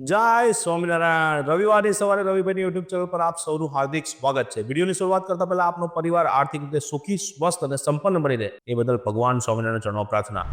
જય સ્વામિનારાયણ. રવિવારની સવારે રવિભાઈની યુટ્યુબ ચેનલ પર આપ સૌનું હાર્દિક સ્વાગત છે. વિડીયોની શરૂઆત કરતા પહેલા આપનો પરિવાર આર્થિક રીતે સુખી, સ્વસ્થ અને સંપન્ન બની રહે એ બદલ ભગવાન સ્વામિનારાયણ ચરણોમાં પ્રાર્થના.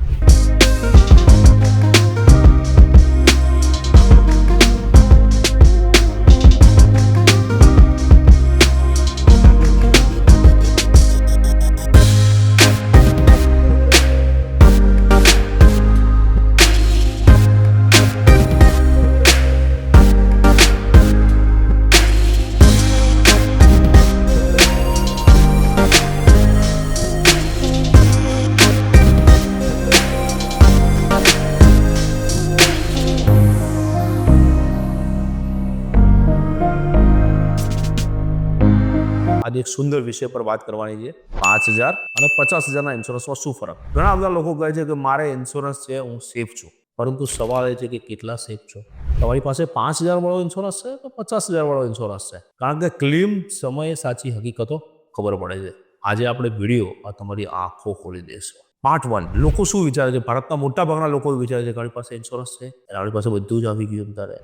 આજે એક સુંદર વિષય પર વાત કરવાની છે. 5,000 અને 50,000ના ઇન્સ્યોરન્સમાં શું ફરક? ઘણા બધા લોકો કહે છે કે મારે ઇન્સ્યોરન્સ છે, હું સેફ છું. પરંતુ સવાલ એ છે કે કેટલા સેફ છો? તમારી પાસે 5,000 વાળો ઇન્સ્યોરન્સ છે તો 50,000 વાળો ઇન્સ્યોરન્સ છે? કારણ કે ક્લેમ સમયે સાચી હકીકતો ખબર પડે છે. આજે આપણે વિડીયો આ તમારી આંખો ખોલી દેશે. પાર્ટ 1. લોકો શું વિચારે છે? ભારતના મોટા ભાગના લોકો વિચારે છે કે આપણી પાસે ઇન્સ્યોરન્સ છે, આપણી પાસે બધું જ આવી ગયું. ત્યારે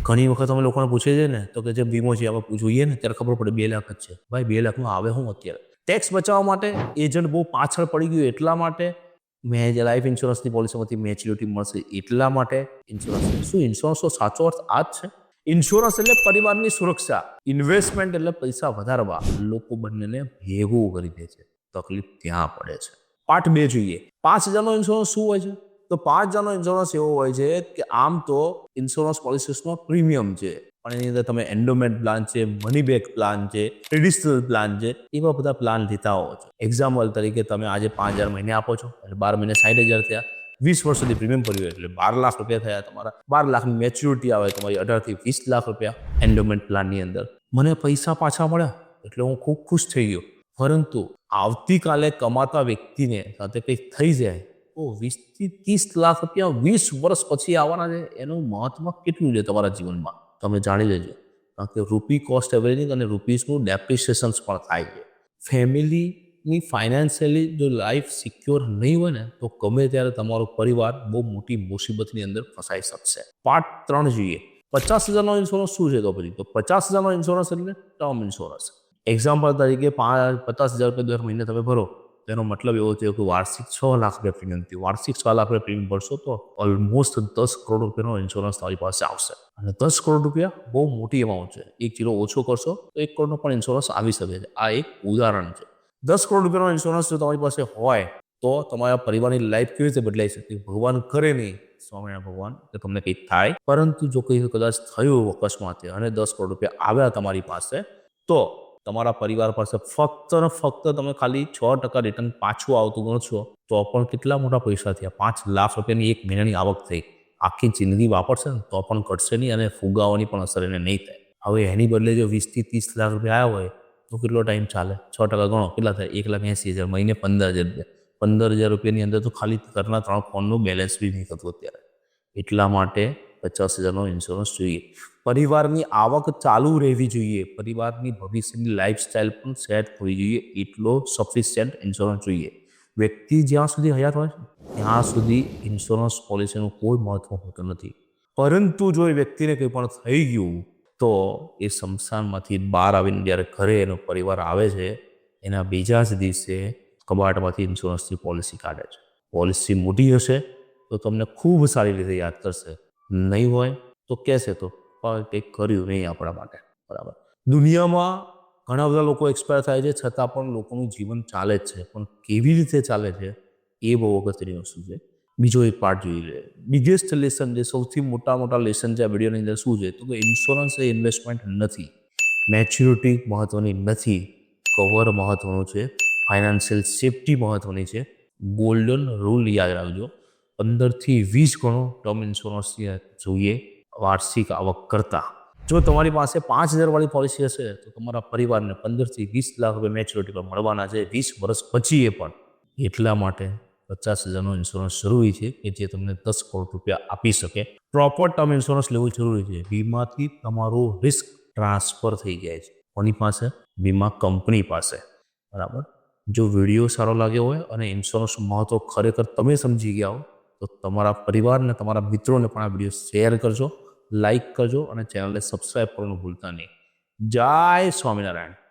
ઘણી વખત અમે લોકોને પૂછે છે ને તો કે જે વીમો છે આપણે જોઈએ ને ત્યારે ખબર પડે 2 લાખ જ છે. ભાઈ 2 લાખમાં આવે હું અત્યારે? ટેક્સ બચાવવા માટે એજન્ટ બહુ પાછળ પડી ગયું એટલા માટે, મેં જે લાઈફ ઇન્સ્યોરન્સની પોલિસીમાંથી મેચ્યુરિટી મળશે એટલા માટે ઇન્સ્યોરન્સ. શું ઇન્સ્યોરન્સનો સાચો અર્થ આ જ છે? ઇન્સ્યોરન્સ એટલે પરિવારની સુરક્ષા, ઇન્વેસ્ટમેન્ટ એટલે પૈસા વધારવા. લોકો બંનેને ભેગું કરી દે છે. તકલીફ ત્યાં પડે છે. પાર્ટ 2 જોઈએ. 5,000નો ઇન્સ્યોરન્સ શું હોય છે? તો 5,000નો ઇન્સ્યોરન્સ એવો હોય છે કે આમ તો ઇન્સ્યોરન્સ પોલિસીસનો પ્રીમિયમ છે, પણ એની અંદર તમે એન્ડોમેન્ટ પ્લાન છે, મની બેક પ્લાન છે, ટ્રેડિશનલ પ્લાન છે, એવા બધા પ્લાન લીધા હો છો. એક્ઝામ્પલ તરીકે તમે આજે 5,000 મહિને આપો છો એટલે 12 મહિને 60,000 થયા. 20 વર્ષ સુધી પ્રીમિયમ ભર્યું એટલે 12 લાખ રૂપિયા થયા તમારા. 12 લાખની મેચ્યુરિટી આવે તમારી 18 થી 20 લાખ રૂપિયા એન્ડોમેન્ટ પ્લાનની અંદર. મને પૈસા પાછા મળ્યા એટલે હું ખૂબ ખુશ થઈ ગયો. પરંતુ આવતીકાલે કમાતા વ્યક્તિને સાથે કંઈક થઈ જાય તો 20 થી 30 લાખ રૂપિયા 20 વર્ષ પછી આવવાના છે. એનું મહત્વ કેટલું છે તમારા જીવનમાં તમે જાણી લેજો. કારણ કે રૂપી કોસ્ટ એવરેજિંગ અને રૂપીસનું ડેપ્રિસિએશન્સ પણ થાય છે. ફેમિલીની ફાઇનાન્શિયલી જો લાઈફ સિક્યોર નહીં હોય ને તો ગમે ત્યારે તમારો પરિવાર બહુ મોટી મુસીબતની અંદર ફસાઈ શકશે. પાર્ટ 3 જોઈએ. 50,000નો ઇન્સ્યોરન્સ શું છે? તો પછી તો 50,000નો ઇન્સ્યોરન્સ એટલે ટર્મ ઇન્સ્યોરન્સ. એક્ઝામ્પલ તરીકે 50,000 રૂપિયા દર મહિને તમે ભરો, તેનો મતલબ એવો થયો કે વાર્ષિક 6 લાખ રૂપિયા પ્રીમિયમ થયું. વાર્ષિક 6 લાખ રૂપિયા પ્રીમિયમ ભરશો તો ઓલમોસ્ટ 10 કરોડ રૂપિયાનો ઇન્સ્યોરન્સ તમારી પાસે આવશે. અને 10 કરોડ રૂપિયા બહુ મોટી અમાઉન્ટ છે. 1 કિલો ઓછો કરશો તો 1 કરોડનો પણ ઇન્સ્યોરન્સ આવી શકે છે. આ એક ઉદાહરણ છે. 10 કરોડ રૂપિયાનો ઇન્સ્યોરન્સ જો તમારી પાસે હોય તો તમારા પરિવારની લાઈફ કેવી રીતે બદલાઈ શકે? ભગવાન કરે નહીં, સ્વામિનારાયણ ભગવાન, કે તમને કંઈક થાય. પરંતુ જો કંઈ કદાચ થયું અકસ્માતે અને 10 કરોડ રૂપિયા આવ્યા તમારી પાસે, તો તમારા પરિવાર પાસે ફક્ત ને ફક્ત તમે ખાલી 6% રિટર્ન પાછું આવતું ગણશો તો પણ કેટલા મોટા પૈસા થયા? 5 લાખ રૂપિયાની 1 મહિનાની આવક થઈ. આખી જિંદગી વાપરશે ને તો પણ ઘટશે નહીં અને ફુગાવાની પણ અસર એને નહીં થાય. હવે એની બદલે જો 20 થી 30 લાખ રૂપિયા આવ્યા હોય તો કેટલો ટાઈમ ચાલે? 6% ગણો કેટલા થાય? 1,80,000 મહિને 15,000 રૂપિયા. 15,000 રૂપિયાની અંદર તો ખાલી ઘરના 3 ફોનનું બેલેન્સ બી નહીં થતું અત્યારે. એટલા માટે 50,000નો ઇન્સ્યોરન્સ જોઈએ. પરિવારની આવક ચાલુ રહેવી જોઈએ, પરિવારની ભવિષ્યની લાઈફસ્ટાઈલ પણ સેટ હોવી જોઈએ એટલો સફિશિયન્ટ ઇન્સ્યોરન્સ જોઈએ. વ્યક્તિ જ્યાં સુધી હયાત હોય ત્યાં સુધી ઇન્સ્યોરન્સ પોલિસીનું કોઈ મહત્વ હોતું નથી. પરંતુ જો એ વ્યક્તિને કંઈ પણ થઈ ગયું તો એ સ્મશાનમાંથી બહાર આવીને જ્યારે ઘરે એનો પરિવાર આવે છે એના બીજા જ દિવસે કબાટમાંથી ઇન્સ્યોરન્સની પોલિસી કાઢે છે. પોલિસી મોટી હશે તો તમને ખૂબ સારી રીતે યાદ કરશે, નહીં હોય તો કહેશે તો કંઈક કર્યું નહીં આપણા માટે. બરાબર. દુનિયામાં ઘણા બધા લોકો એક્સપાયર થાય છે છતાં પણ લોકોનું જીવન ચાલે જ છે. પણ કેવી રીતે ચાલે છે એ બહુ અગત્યની વસ્તુ છે. બીજો એક પાર્ટ જોઈ લે. બિગેસ્ટ લેસન, જે સૌથી મોટા લેસન છે આ વિડીયોની અંદર શું છે? તો કે ઇન્સ્યોરન્સ એ ઇન્વેસ્ટમેન્ટ નથી, મેચ્યુરિટી મહત્વની નથી, કવર મહત્વનું છે, ફાઇનાન્શિયલ સેફટી મહત્વની છે. ગોલ્ડન રૂલ યાદ રાખજો, 15 થી 20 ગણો ટર્મ ઇન્સ્યોરન્સ જોઈએ વાર્ષિક આવક કરતાં. જો તમારી પાસે 5,000 વાળી પોલિસી હશે તો તમારા પરિવારને 15 થી 20 લાખ રૂપિયા મેચ્યોરિટી પર મળવાના છે 20 વર્ષ પછી. એ પણ એટલા માટે 50,000નો ઇન્સ્યોરન્સ જરૂરી છે કે જે તમને 10 કરોડ રૂપિયા આપી શકે. પ્રોપર ટર્મ ઇન્સ્યોરન્સ લેવું જરૂરી છે. વીમાથી તમારું રિસ્ક ટ્રાન્સફર થઈ જાય છે. કોની પાસે? વીમા કંપની પાસે. બરાબર. જો વિડીયો સારો લાગ્યો હોય અને ઇન્સ્યોરન્સનું મહત્વ ખરેખર તમે સમજી ગયા હો તો તમારા પરિવારને, તમારા મિત્રોને પણ આ વિડીયો શેર કરજો. લાઈક કરજો અને ચેનલને સબસ્ક્રાઈબ કરવાનું ભૂલતા નહીં. જય સ્વામિનારાયણ.